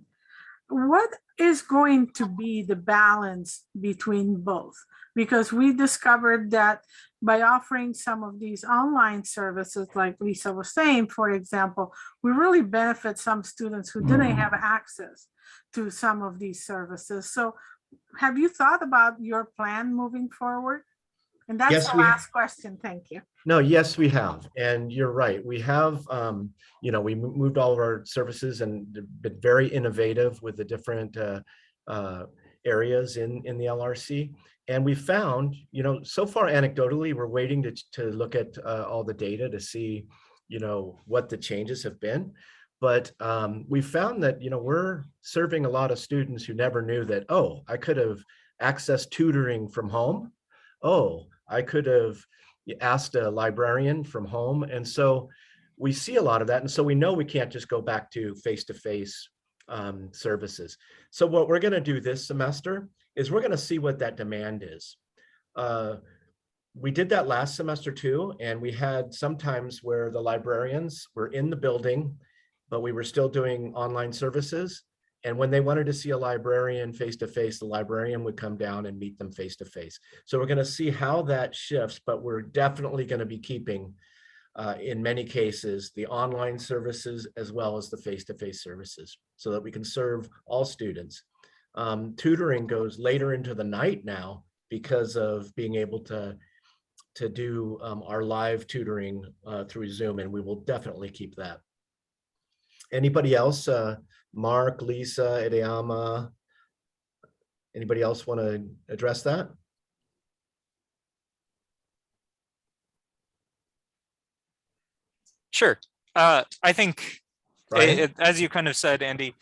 What is going to be the balance between both? Because we discovered that by offering some of these online services, like Lisa was saying, for example, we really benefit some students who didn't have access to some of these services. So have you thought about your plan moving forward? And that's Yes, the we- last question. Thank you. No, yes, we have. And you're right. We have, we moved all of our services and been very innovative with the different areas in the LRC. And we found, so far anecdotally, we're waiting to look at all the data to see, what the changes have been. But we found that, we're serving a lot of students who never knew that, oh, I could have accessed tutoring from home. Oh, I could have asked a librarian from home. And so we see a lot of that. And so we know we can't just go back to face-to-face services. So what we're going to do this semester is we're going to see what that demand is. We did that last semester too, and we had sometimes where the librarians were in the building, but we were still doing online services. And when they wanted to see a librarian face-to-face, the librarian would come down and meet them face-to-face. So we're going to see how that shifts, but we're definitely going to be keeping, in many cases, the online services as well as the face-to-face services so that we can serve all students. Tutoring goes later into the night now because of being able to do our live tutoring through Zoom, and we will definitely keep that. Anybody else? Mark, Lisa, Edeyama, anybody else want to address that? Sure. I think, Brian? as you kind of said, Andy,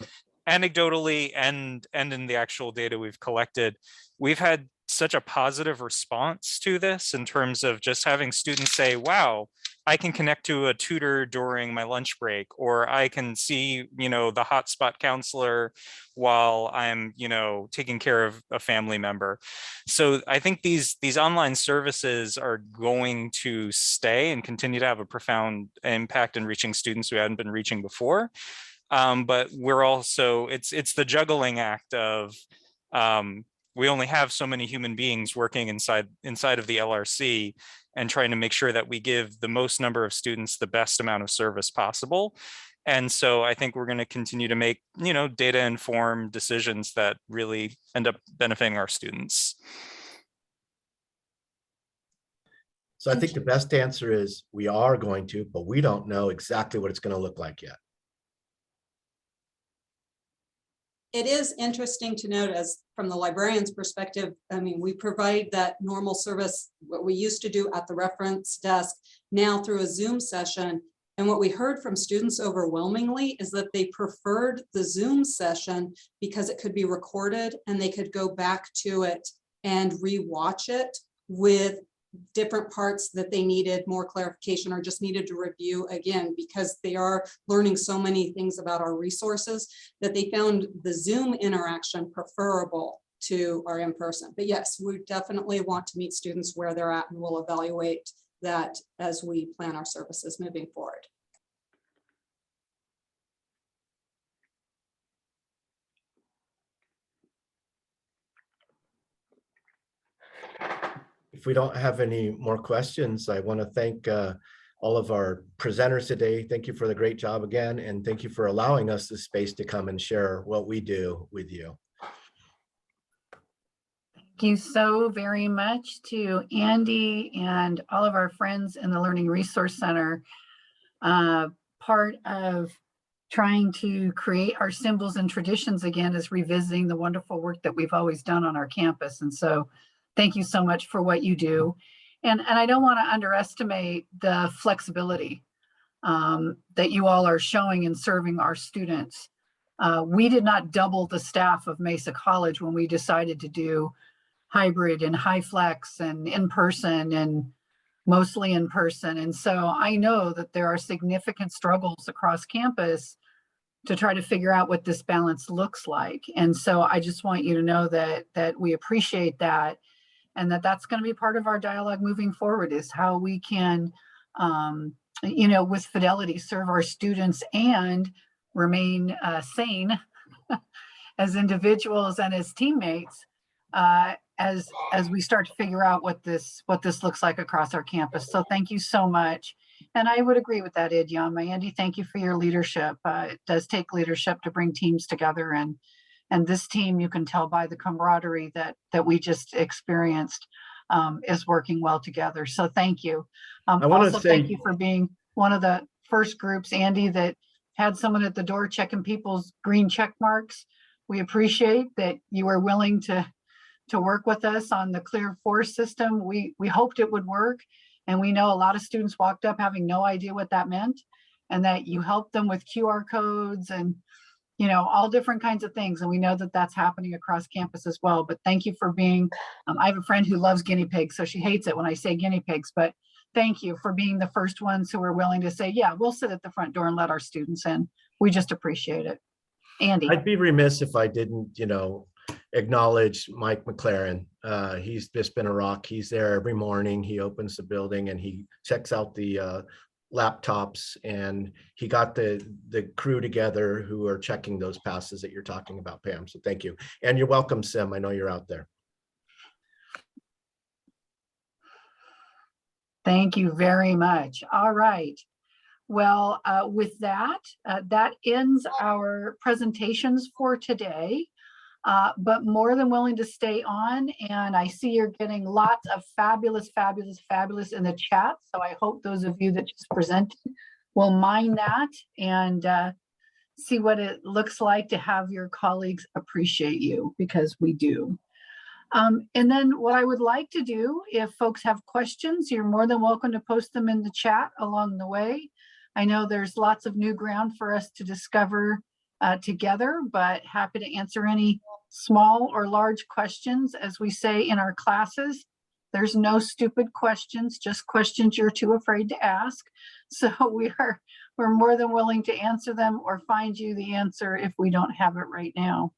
anecdotally and in the actual data we've collected, we've had such a positive response to this in terms of just having students say, wow, I can connect to a tutor during my lunch break, or I can see, the hotspot counselor while I'm, taking care of a family member. So I think these online services are going to stay and continue to have a profound impact in reaching students who hadn't been reaching before. But we're also, it's the juggling act of, we only have so many human beings working inside of the LRC and trying to make sure that we give the most number of students the best amount of service possible. And so I think we're going to continue to make, data informed decisions that really end up benefiting our students. So I think the best answer is we are going to, but we don't know exactly what it's going to look like yet. It is interesting to note, as from the librarian's perspective, we provide that normal service, what we used to do at the reference desk, now through a Zoom session. And what we heard from students overwhelmingly is that they preferred the Zoom session because it could be recorded and they could go back to it and re-watch it with different parts that they needed more clarification or just needed to review again, because they are learning so many things about our resources that they found the Zoom interaction preferable to our in-person. But yes, we definitely want to meet students where they're at, and we'll evaluate that as we plan our services moving forward. If we don't have any more questions, I want to thank all of our presenters today. Thank you for the great job again, and thank you for allowing us the space to come and share what we do with you. Thank you so very much to Andy and all of our friends in the Learning Resource Center. Part of trying to create our symbols and traditions again is revisiting the wonderful work that we've always done on our campus. And so thank you so much for what you do. And I don't want to underestimate the flexibility that you all are showing in serving our students. We did not double the staff of Mesa College when we decided to do hybrid and high flex and in-person and mostly in person. And so I know that there are significant struggles across campus to try to figure out what this balance looks like. And so I just want you to know that we appreciate that, and that's going to be part of our dialogue moving forward, is how we can, with fidelity, serve our students and remain sane as individuals and as teammates as we start to figure out what this looks like across our campus. So thank you so much. And I would agree with that, Idioma. Andy, thank you for your leadership. It does take leadership to bring teams together, and this team, you can tell by the camaraderie that we just experienced, is working well together. So thank you. I want to Also, say thank you for being one of the first groups, Andy, that had someone at the door checking people's green check marks. We appreciate that you were willing to work with us on the Clear Force system. We hoped it would work. And we know a lot of students walked up having no idea what that meant, and that you helped them with QR codes and, you know, all different kinds of things. And we know that that's happening across campus as well. But thank you for being, I have a friend who loves guinea pigs, so she hates it when I say guinea pigs, but thank you for being the first ones who were willing to say, yeah, we'll sit at the front door and let our students in. We just appreciate it. Andy. I'd be remiss if I didn't, acknowledge Mike McLaren. He's just been a rock. He's there every morning. He opens the building and he checks out the laptops, and he got the crew together who are checking those passes that you're talking about, Pam. So thank you. And you're welcome, Sim. I know you're out there. Thank you very much. All right. Well, with that, that ends our presentations for today, but more than willing to stay on. And I see you're getting lots of fabulous in the chat. So I hope those of you that just presented will mind that and see what it looks like to have your colleagues appreciate you, because we do. And then what I would like to do, if folks have questions, you're more than welcome to post them in the chat along the way. I know there's lots of new ground for us to discover together, but happy to answer any small or large questions. As we say in our classes, there's no stupid questions, just questions you're too afraid to ask. So we're more than willing to answer them or find you the answer if we don't have it right now.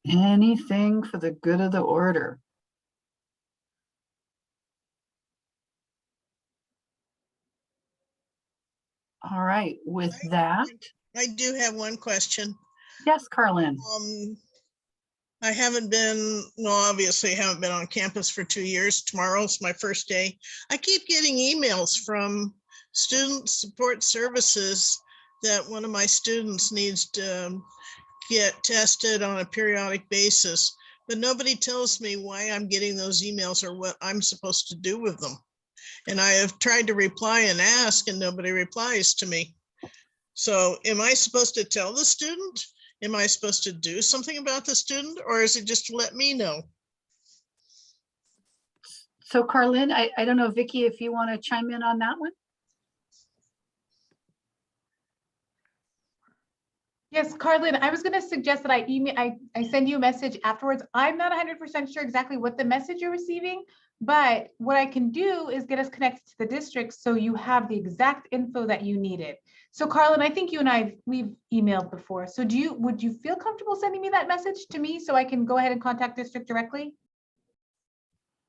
Anything for the good of the order. All right, with that. I do have one question. Yes, Carlin. I haven't been, obviously haven't been on campus for 2 years. Tomorrow's my first day. I keep getting emails from Student Support Services that one of my students needs to get tested on a periodic basis, but nobody tells me why I'm getting those emails or what I'm supposed to do with them. And I have tried to reply and ask, and nobody replies to me. So am I supposed to tell the student? Am I supposed to do something about the student, or is it just to let me know? So Carlin, I don't know, Vicki, if you want to chime in on that one. Yes, Carlin, I was going to suggest that I send you a message afterwards. I'm not 100% sure exactly what the message you're receiving, but what I can do is get us connected to the district so you have the exact info that you needed. So Carlin, I think you and we've emailed before. So would you feel comfortable sending me that message to me so I can go ahead and contact district directly?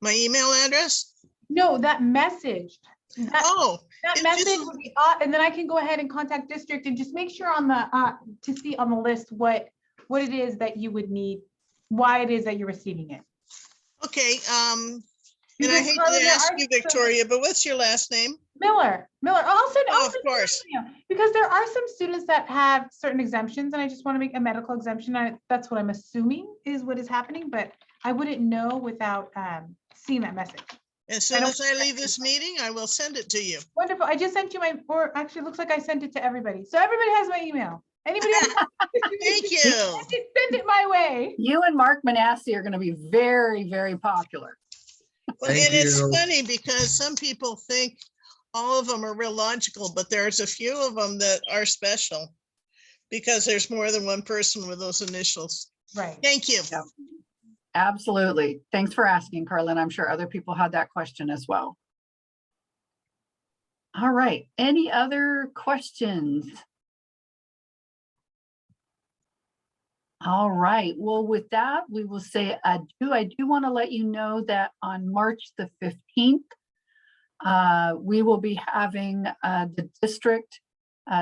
My email address? No, that message. That message would be, and then I can go ahead and contact district and just make sure on the to see on the list what it is that you would need, why it is that you're receiving it. Okay. And I hate to ask you, Victoria, but what's your last name? Miller. I'll send. Of course. Because there are some students that have certain exemptions, and I just want to make a medical exemption. That's what I'm assuming is what is happening, but I wouldn't know without seeing that message. As soon as I leave this meeting, I will send it to you. Wonderful. I just sent you or actually it looks like I sent it to everybody. So everybody has my email. Anybody else? Thank you. Just send it my way. You and Mark Manasseh are going to be very, very popular. Well, and it's funny because some people think all of them are real logical, but there's a few of them that are special because there's more than one person with those initials. Right. Thank you. Yeah. Absolutely. Thanks for asking, Carlin. I'm sure other people had that question as well. All right. Any other questions? All right. Well, with that, we will say adieu. I do want to let you know that on March the 15th, we will be having the district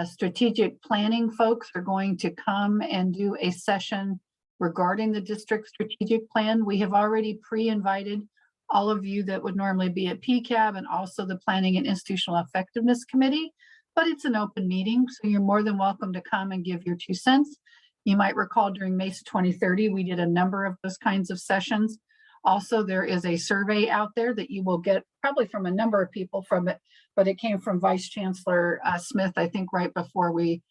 strategic planning folks are going to come and do a session regarding the district strategic plan. We have already pre-invited all of you that would normally be at PCAB and also the Planning and Institutional Effectiveness Committee, but it's an open meeting, so you're more than welcome to come and give your 2 cents. You might recall during Mesa 2030, we did a number of those kinds of sessions. Also, there is a survey out there that you will get probably from a number of people from it, but it came from Vice Chancellor Smith, I think right before we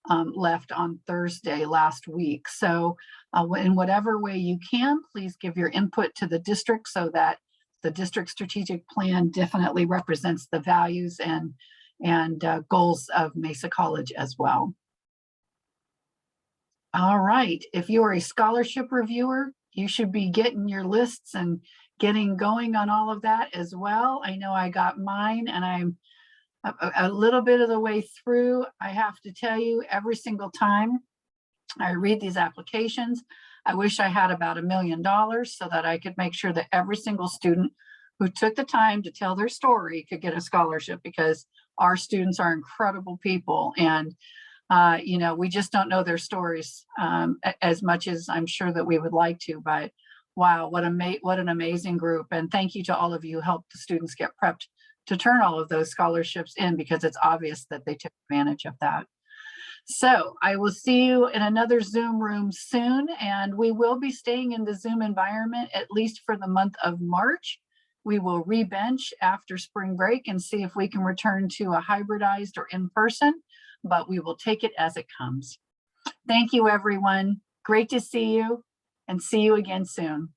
left on Thursday last week. So in whatever way you can, please give your input to the district so that the district strategic plan definitely represents the values and goals of Mesa College as well. All right, if you are a scholarship reviewer, you should be getting your lists and getting going on all of that as well. I know I got mine and I'm a little bit of the way through. I have to tell you, every single time I read these applications, I wish I had about $1 million so that I could make sure that every single student who took the time to tell their story could get a scholarship, because our students are incredible people. And you know, we just don't know their stories as much as I'm sure that we would like to, but wow, what an amazing group. And thank you to all of you who helped the students get prepped to turn all of those scholarships in, because it's obvious that they took advantage of that. So I will see you in another Zoom room soon, and we will be staying in the Zoom environment at least for the month of March. We will re-bench after spring break and see if we can return to a hybridized or in-person, but we will take it as it comes. Thank you, everyone. Great to see you, and see you again soon.